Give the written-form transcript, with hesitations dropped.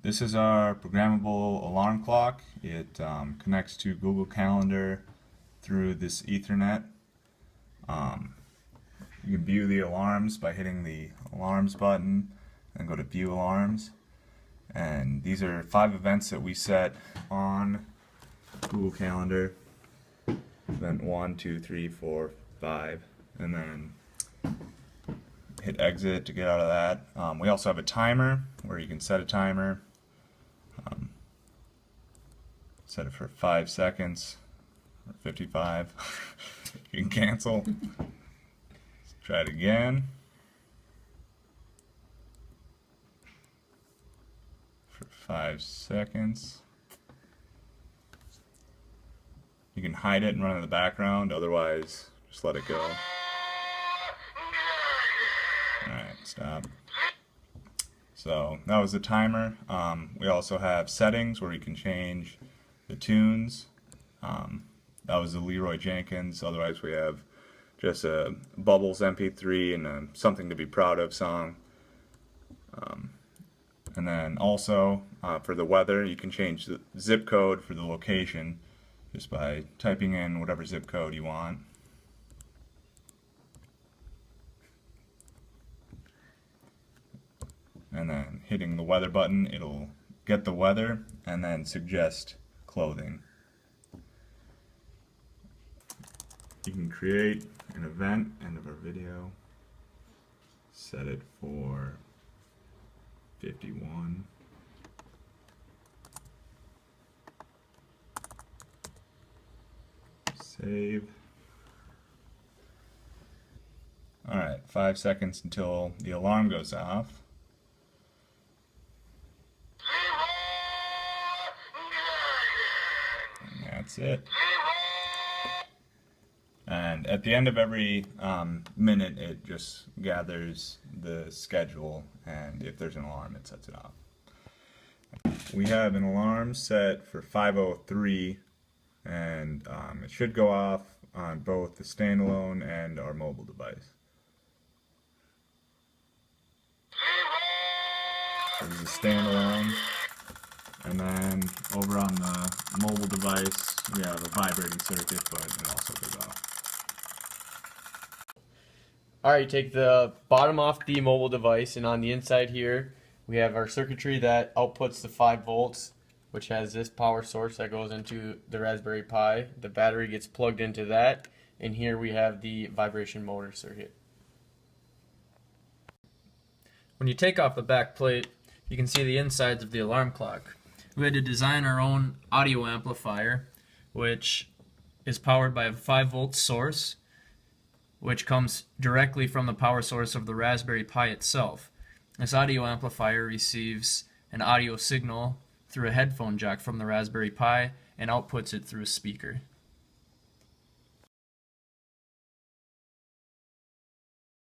This is our programmable alarm clock. It connects to Google Calendar through this Ethernet. You can view the alarms by hitting the alarms button and go to view alarms. And these are 5 events that we set on Google Calendar. Event 1, 2, 3, 4, 5, and then hit exit to get out of that. We also have a timer where you can set a timer. Set it for 5 seconds or 55. You can cancel. Let's try it again. For 5 seconds. You can hide it and run in the background, otherwise just let it go. Alright, stop. So that was the timer. We also have settings where you can change the tunes. That was the Leroy Jenkins. Otherwise we have just a Bubbles MP3 and a Something to Be Proud Of song. And then also for the weather, you can change the zip code for the location just by typing in whatever zip code you want. And then hitting the weather button, it'll get the weather and then suggest clothing. You can create an event, end of our video, set it for 51. Save. Alright, 5 seconds until the alarm goes off. And that's it. And at the end of every minute, it just gathers the schedule, and if there's an alarm, it sets it off. We have an alarm set for 5:03, and it should go off on both the standalone and our mobile device. This is a standalone, and then over on the mobile device we have a vibrating circuit, but it also goes off. Alright, you take the bottom off the mobile device, and on the inside here we have our circuitry that outputs the 5 volts, which has this power source that goes into the Raspberry Pi. The battery gets plugged into that, and here we have the vibration motor circuit. When you take off the back plate, you can see the insides of the alarm clock. We had to design our own audio amplifier, which is powered by a 5-volt source, which comes directly from the power source of the Raspberry Pi itself. This audio amplifier receives an audio signal through a headphone jack from the Raspberry Pi and outputs it through a speaker.